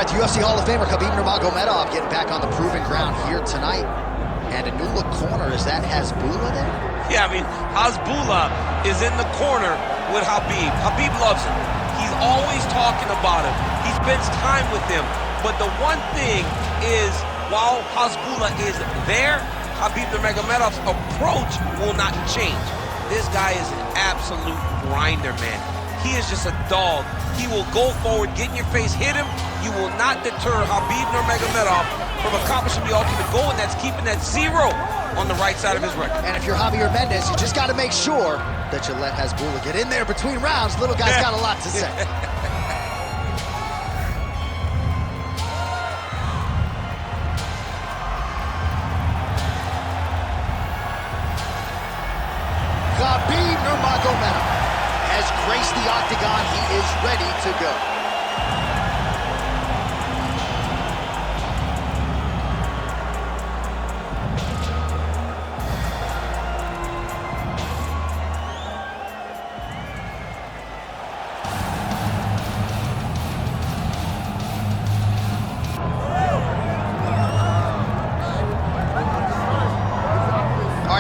right, the UFC Hall of Famer Khabib Nurmagomedov getting back on the proven ground here tonight. And a new look corner, is that Hasbulla there? Yeah, I mean, Hasbulla is in the corner with Khabib. Khabib loves him. He's always talking about him. He spends time with him. But the one thing is, while Hasbulla is there, Khabib Nurmagomedov's approach will not change. This guy is an absolute grinder, man. He is just a dog. He will go forward, get in your face, hit him. You will not deter Khabib Nurmagomedov from accomplishing the ultimate goal, and that's keeping that 0 on the right side of his record. And if you're Javier Mendez, you just got to make sure that you let Hasbulla get in there between rounds. Little guy's got a lot to say. Khabib Nurmagomedov has graced the octagon. He is ready to go.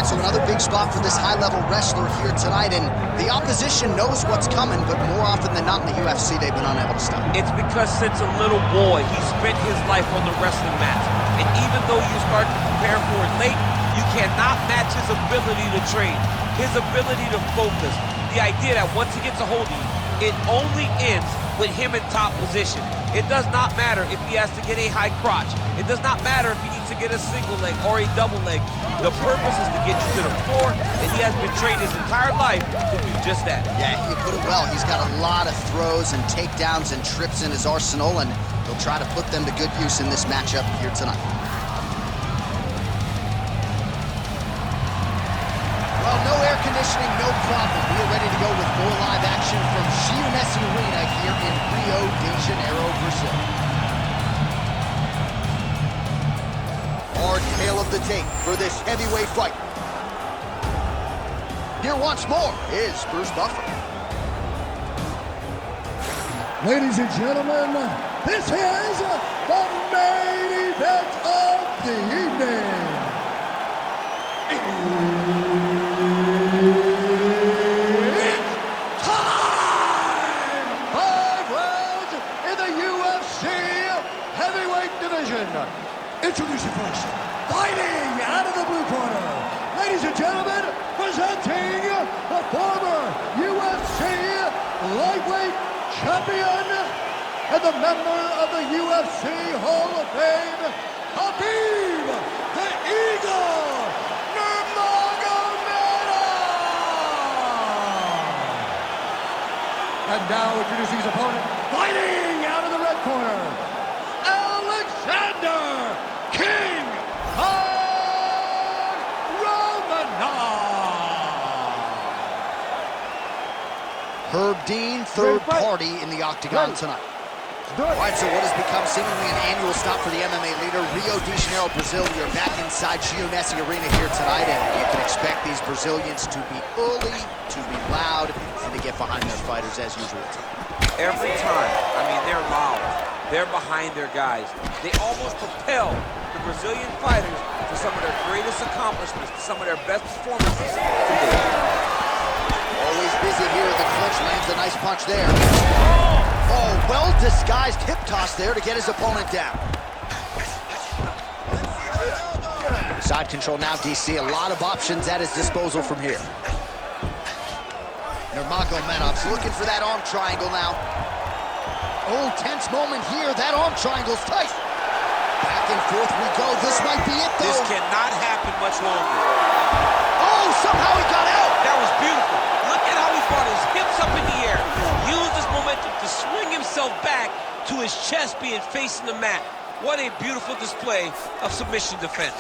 So another big spot for this high-level wrestler here tonight, and the opposition knows what's coming, but more often than not in the UFC, they've been unable to stop. It's because since a little boy, he spent his life on the wrestling mats. And even though you start to prepare for it late, you cannot match his ability to train, his ability to focus. The idea that once he gets a hold of you, it only ends with him in top position. It does not matter if he has to get a high crotch. It does not matter if he needs to get a single leg or a double leg. The purpose is to get you to the floor, and he has been trained his entire life to do just that. Yeah, he put it well. He's got a lot of throws and takedowns and trips in his arsenal, and he'll try to put them to good use in this matchup here tonight. Well, no air conditioning, no problem. We are ready to go with more live action from UFC Arena here in Rio de Janeiro, Brazil. Hard tail of the tape for this heavyweight fight. Here once more is Bruce Buffer. Ladies and gentlemen, this is the main event of the evening. It's time! 5 rounds in the UFC heavyweight division. Introducing first, fighting out of the blue corner, ladies and gentlemen, presenting the former UFC lightweight champion and the member of the UFC Hall of Fame, Khabib the Eagle Nurmagomedov! And now introducing his opponent, fighting out of the red corner, Alexander King Romanov. Herb Dean, third party in the octagon tonight. All right, so what has become seemingly an annual stop for the MMA leader, Rio de Janeiro, Brazil. We are back inside UFC Arena here tonight, and you can expect these Brazilians to be early, to be loud, and to get behind their fighters as usual. Every time, I mean, they're loud. They're behind their guys. They almost propel the Brazilian fighters to some of their greatest accomplishments, to some of their best performances today. Always busy here in the clinch, lands a nice punch there. Oh, well-disguised hip toss there to get his opponent down. Side control now, DC. A lot of options at his disposal from here. Nurmagomedov's looking for that arm triangle now. Oh, tense moment here. That arm triangle's tight. Back and forth we go. This might be it, though. This cannot happen much longer. Oh, somehow he got out. That was beautiful. Look at how he brought his hips up in the air. Used this momentum to swing himself back to his chest being facing the mat. What a beautiful display of submission defense.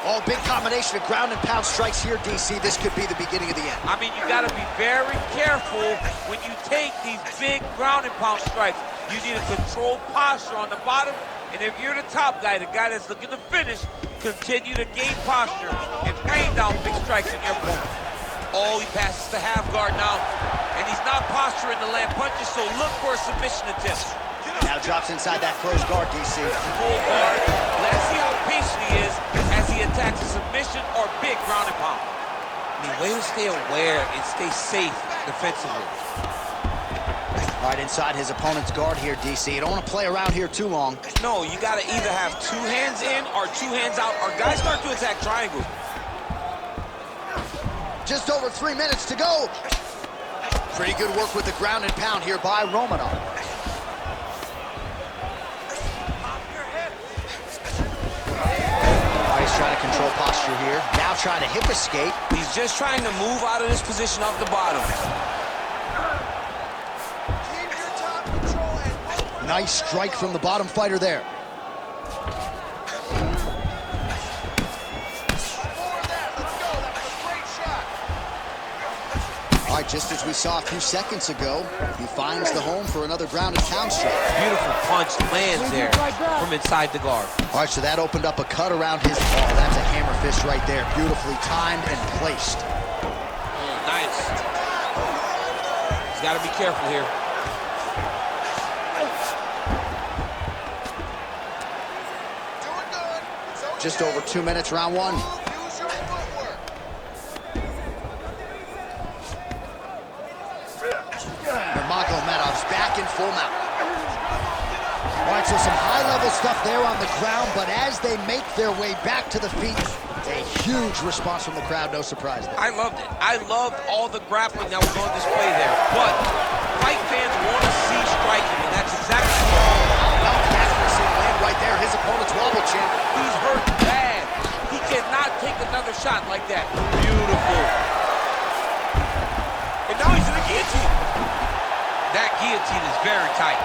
Oh, big combination of ground and pound strikes here, DC. This could be the beginning of the end. I mean, you got to be very careful when you take these big ground and pound strikes. You need a controlled posture on the bottom, and if you're the top guy, the guy that's looking to finish, continue to gain posture and rain down big strikes in your opponent. Oh, he passes the half guard now, and he's not posturing to land punches, so look for a submission attempt. Now drops inside that closed guard, DC. Full guard. Let's see how patient he is as he attacks a submission or big ground and pound. I mean, way to stay aware and stay safe defensively. Right inside his opponent's guard here, DC. You don't want to play around here too long. No, you got to either have 2 hands in or 2 hands out, or guys start to attack triangle. Just over 3 minutes to go. Pretty good work with the ground and pound here by Romanov. He's trying to control posture here. Now trying to hip escape. He's just trying to move out of this position off the bottom. Keep your top control and Nice strike from the bottom fighter there. All right, just as we saw a few seconds ago, he finds the home for another ground and pound strike. Beautiful punch lands there from inside the guard. All right, so that opened up a cut around his ball. That's a hammer fist right there. Beautifully timed and placed. Nice. He's got to be careful here. Just over 2 minutes, round 1. Nurmagomedov's back in full mount. All right, so some high-level stuff there on the ground, but as they make their way back to the feet, a huge response from the crowd, no surprise there. I loved it. I loved all the grappling that was on display there. But fight fans want to see striking, and that's exactly what Accuracy land right there. His opponent's wobble champ. he's hurt bad. He cannot take another shot like that. Beautiful. And now he's in the guillotine. That guillotine is very tight.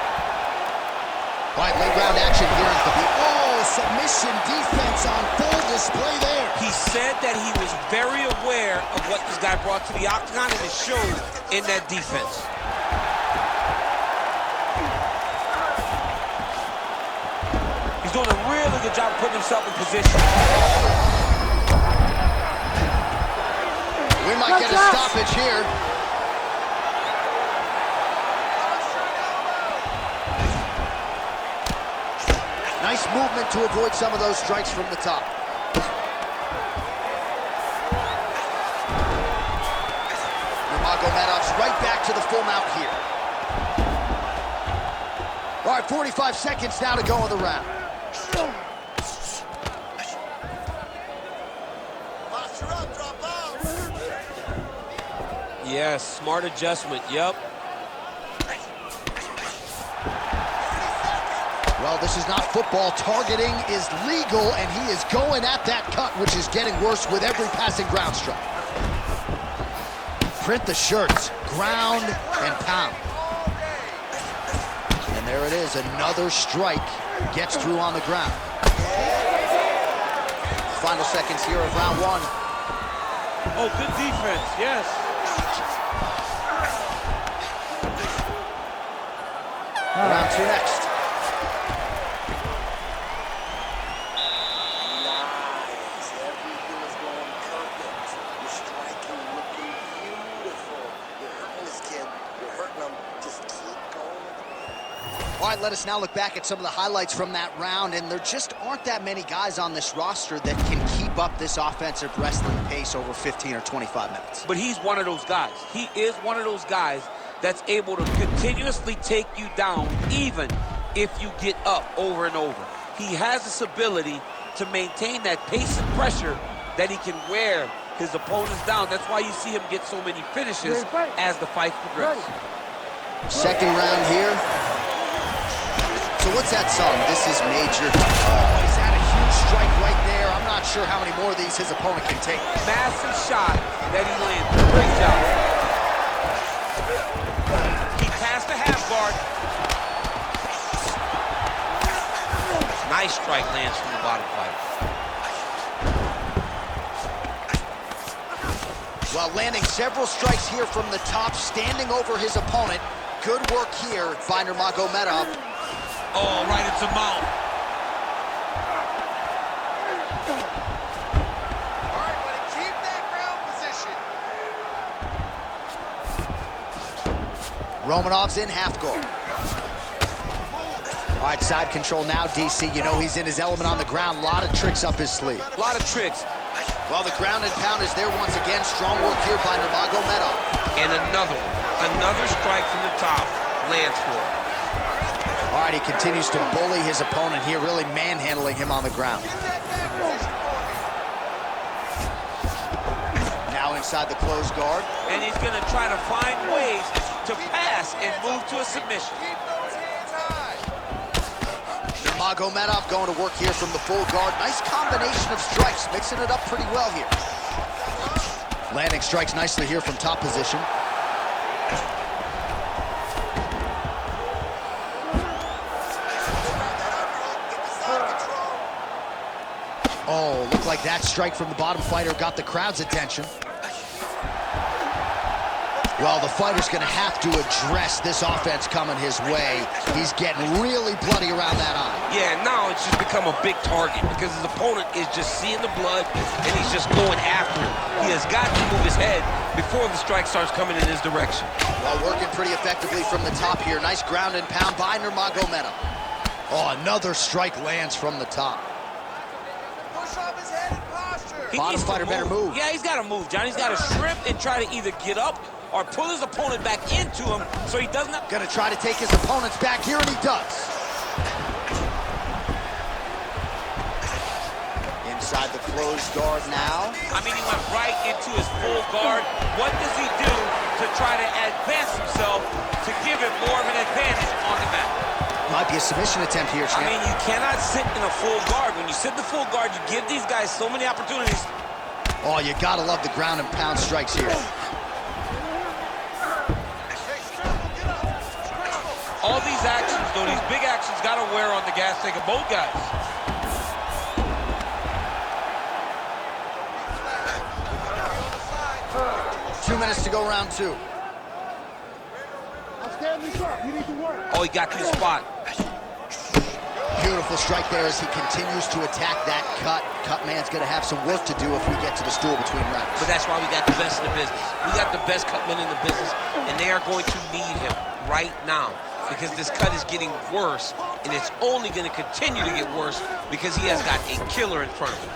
All right, late round action here in Khabib. Oh, submission defense on full display there. He said that he was very aware of what this guy brought to the octagon, and it showed in that defense. He's doing a really good job of putting himself in position. We might get a stoppage here. Nice movement to avoid some of those strikes from the top. Nurmagomedov's right back to the full mount here. All right, 45 seconds now to go in the round. Yes, smart adjustment, yep. Well, this is not football. Targeting is legal, and he is going at that cut, which is getting worse with every passing ground strike. Print the shirts, ground and pound. And there it is, another strike gets through on the ground. Final seconds here of round 1. Oh, good defense, yes. Round 2 next. All right, let us now look back at some of the highlights from that round, and there just aren't that many guys on this roster that can keep up this offensive wrestling pace over 15 or 25 minutes. But he's one of those guys. He is one of those guys that's able to continuously take you down even if you get up over and over. He has this ability to maintain that pace and pressure that he can wear his opponents down. That's why you see him get so many finishes as the fight progresses. Second round here. So what's that song? This is Major. Oh, he's had a huge strike right there. I'm not sure how many more of these his opponent can take. Massive shot that he landed. Great job. He passed the half guard. Nice strike lands from the bottom fighter. Well, landing several strikes here from the top, standing over his opponent. Good work here by Nurmagomedov. Oh, right into mount. All right, buddy, keep that ground position. Romanov's in half guard. All right, side control now, DC. You know he's in his element on the ground. A lot of tricks up his sleeve. A lot of tricks. Well, the ground and pound is there once again. Strong work here by Nurmagomedov. And another one. Another strike from the top. Lands for him. All right, he continues to bully his opponent here, really manhandling him on the ground. Now inside the closed guard. And he's going to try to find ways to pass and move to a submission. Nurmagomedov going to work here from the full guard. Nice combination of strikes, mixing it up pretty well here. Landing strikes nicely here from top position. Oh, looked like that strike from the bottom fighter got the crowd's attention. Well, the fighter's going to have to address this offense coming his way. He's getting really bloody around that eye. Yeah, now it's just become a big target because his opponent is just seeing the blood and he's just going after him. He has got to move his head before the strike starts coming in his direction. Well, working pretty effectively from the top here. Nice ground and pound by Nurmagomedov. Oh, another strike lands from the top. Push off his head and posture. Bottom fighter better move. Yeah, he's got to move, John. He's got to shrimp and try to either get up or pull his opponent back into him so he doesn't... Gonna try to take his opponents back here, and he does. Inside the closed guard now. I mean, he went right into his full guard. What does he do to try to advance himself to give him more of an advantage on the mat? Might be a submission attempt here, champ. I mean, you cannot sit in a full guard. When you sit in the full guard, you give these guys so many opportunities. Oh, you gotta love the ground and pound strikes here. All these actions, though, these big actions, got to wear on the gas tank of both guys. Two minutes to go, round two. Oh, he got to the spot. Beautiful strike there as he continues to attack that cut. Cut man's going to have some work to do if we get to the stool between rounds. But that's why we got the best in the business. We got the best cut men in the business, and they are going to need him right now because this cut is getting worse, and it's only going to continue to get worse because he has got a killer in front of him.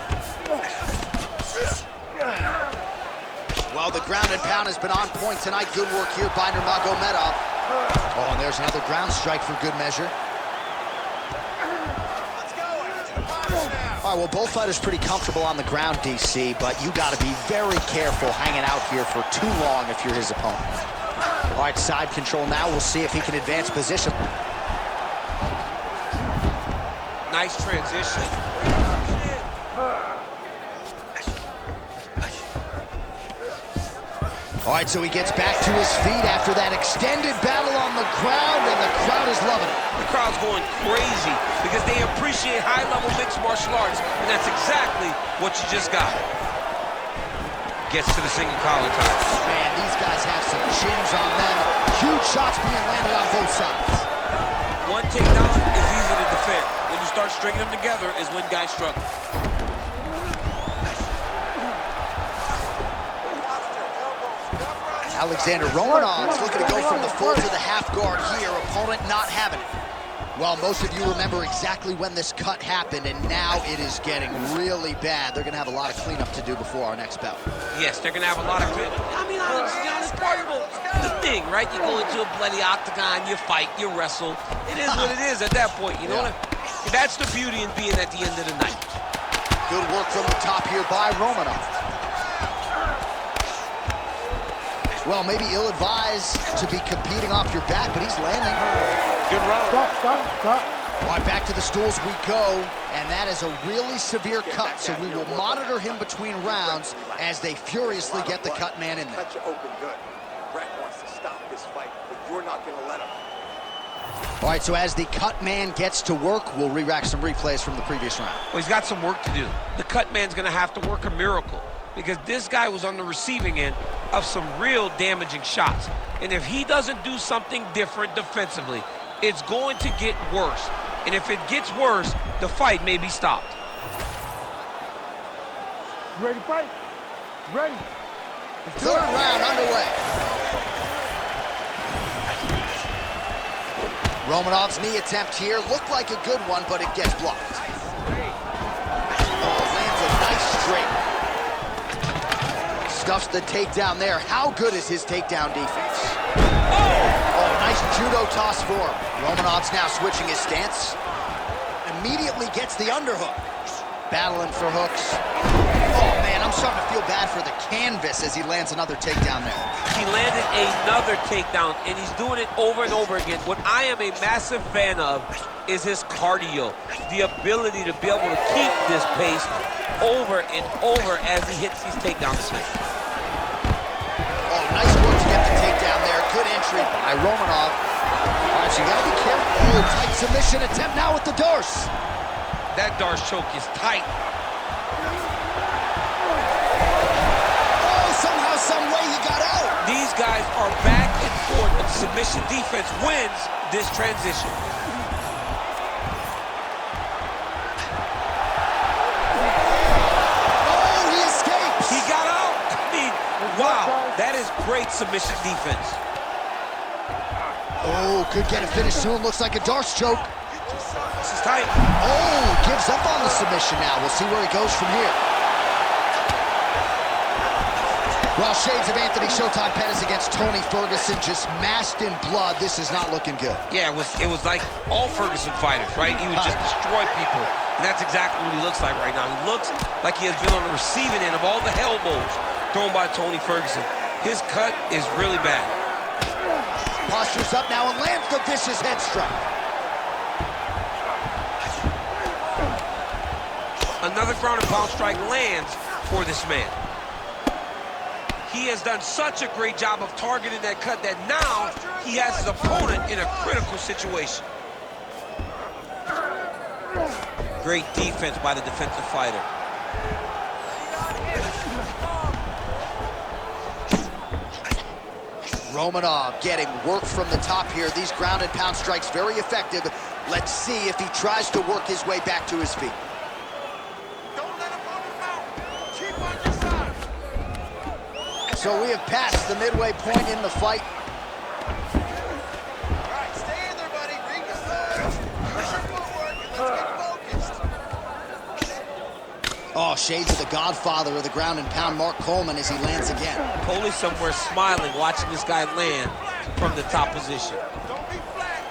Well, the ground and pound has been on point tonight. Good work here by Nurmagomedov. Oh, and there's another ground strike for good measure. All right, well, both fighters pretty comfortable on the ground, DC, but you got to be very careful hanging out here for too long if you're his opponent. All right, side control now. We'll see if he can advance position. Nice transition. All right, so he gets back to his feet after that extended battle on the ground, and the crowd is loving it. The crowd's going crazy because they appreciate high-level mixed martial arts, and that's exactly what you just got. Gets to the single collar tie. Man, these guys have some chins on them. Huge shots being landed on both sides. One takedown is easy to defend. When you start stringing them together is when guys struggle. Alexander Romanov's looking to go from the full to the half guard here. Opponent not having it. Well, most of you remember exactly when this cut happened, and now it is getting really bad. They're going to have a lot of cleanup to do before our next bout. Yes, they're going to have a lot of cleanup. I mean, honestly, it's part of the thing, right? You go into a bloody octagon, you fight, you wrestle. It is what it is at that point, you know what I mean? That's the beauty in being at the end of the night. Good work from the top here by Romanov. Well, maybe ill-advised to be competing off your back, but he's landing. Good round. Stop. All right, back to the stools we go, and that is a really severe cut, so we will monitor him between rounds as they furiously get the cut man in there. Cut you open good. Brett wants to stop this fight, but you're not going to let him. All right, so as the cut man gets to work, we'll re-rack some replays from the previous round. Well, he's got some work to do. The cut man's going to have to work a miracle because this guy was on the receiving end of some real damaging shots. And if he doesn't do something different defensively, it's going to get worse. And if it gets worse, the fight may be stopped. Ready to fight? Ready. Third round underway. Romanov's knee attempt here looked like a good one, but it gets blocked. Oh, lands a nice straight. Stuffs the takedown there. How good is his takedown defense? Oh, nice judo toss for him. Romanov's now switching his stance. Immediately gets the underhook. Battling for hooks. Oh, man, I'm starting to feel bad for the canvas as he lands another takedown there. He landed another takedown, and he's doing it over and over again. What I am a massive fan of is his cardio, the ability to be able to keep this pace over and over as he hits these takedowns. Oh, nice work to get the takedown there. Good entry by Romanov. All right, so you gotta be careful. Oh, tight submission attempt now with the Darce. That Darce choke is tight. Oh, somehow, some way he got out. These guys are back and forth, but submission defense wins this transition. Oh, he escapes. He got out. I mean, wow, that is great submission defense. Oh, could get a finish soon. Looks like a Darce choke. This is tight. Oh, gives up on the submission now. We'll see where he goes from here. Well, shades of Anthony Showtime Pettis against Tony Ferguson, just masked in blood. This is not looking good. Yeah, it was like all Ferguson fighters, right? He would just destroy people, and that's exactly what he looks like right now. He looks like he has been on the receiving end of all the elbows thrown by Tony Ferguson. His cut is really bad. Postures up now and lands the vicious head strike. Another ground and pound strike lands for this man. He has done such a great job of targeting that cut that now he has his opponent in a critical situation. Great defense by the defensive fighter. Romanov getting work from the top here. These ground and pound strikes very effective. Let's see if he tries to work his way back to his feet. So we have passed the midway point in the fight. All right, stay in there, buddy. Ring the slurs. Push your footwork and let's get focused. Oh, shades of the godfather of the ground and pound, Mark Coleman, as he lands again. Coley somewhere smiling, watching this guy land from the top position. Don't be flat.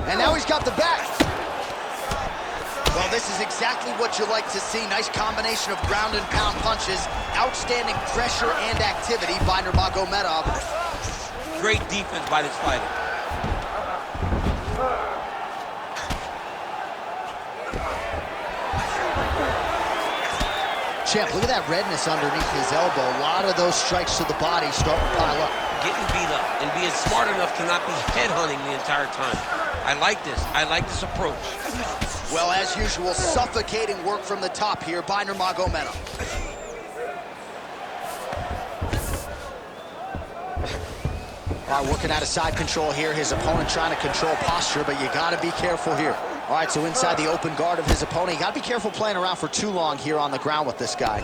And now he's got the back. Well, this is exactly what you like to see. Nice combination of ground and pound punches. Outstanding pressure and activity by Nurmagomedov. Great defense by this fighter. Champ, look at that redness underneath his elbow. A lot of those strikes to the body start to pile up. Getting beat up and being smart enough to not be headhunting the entire time. I like this. I like this approach. Well, as usual, suffocating work from the top here by Nurmagomedov. All right, working out of side control here. His opponent trying to control posture, but you got to be careful here. All right, so inside the open guard of his opponent, you got to be careful playing around for too long here on the ground with this guy.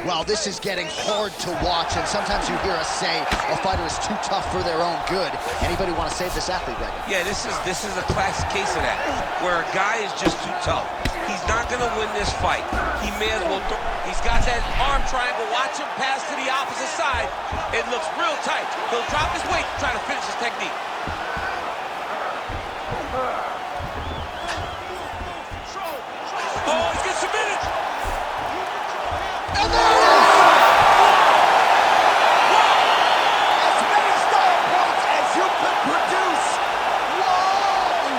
Well, this is getting hard to watch, and sometimes you hear us say a fighter is too tough for their own good. Anybody want to save this athlete right now? Yeah, this is a classic case of that, where a guy is just too tough. He's not going to win this fight. He may as well he's got that arm triangle. Watch him pass to the opposite side. It looks real tight. He'll drop his weight to try to finish his technique. Oh, he's getting submitted. And there it is! As many style points as you could produce. Whoa!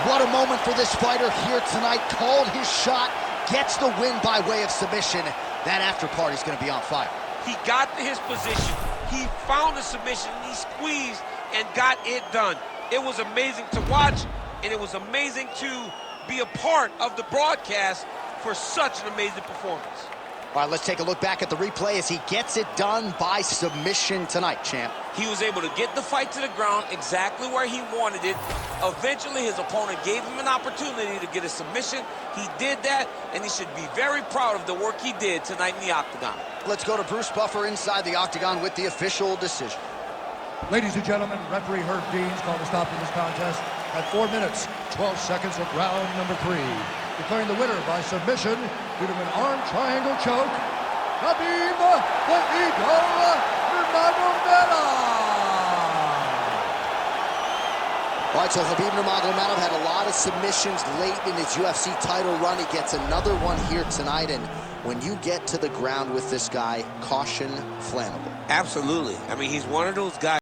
What a moment for this fighter here tonight. Called his shot, gets the win by way of submission. That after party's going to be on fire. He got to his position. He found the submission, and he squeezed and got it done. It was amazing to watch, and it was amazing to be a part of the broadcast for such an amazing performance. All right, let's take a look back at the replay as he gets it done by submission tonight, champ. He was able to get the fight to the ground exactly where he wanted it. Eventually, his opponent gave him an opportunity to get a submission. He did that, and he should be very proud of the work he did tonight in the octagon. Let's go to Bruce Buffer inside the octagon with the official decision. Ladies and gentlemen, referee Herb Deans called a stop to this contest at 4 minutes, 12 seconds of round number 3. Declaring the winner by submission due to an arm triangle choke, Khabib the Eagle Nurmagomedov. All right, so Khabib Nurmagomedov had a lot of submissions late in his UFC title run. He gets another one here tonight, and when you get to the ground with this guy, caution flammable. Absolutely. I mean, he's one of those guys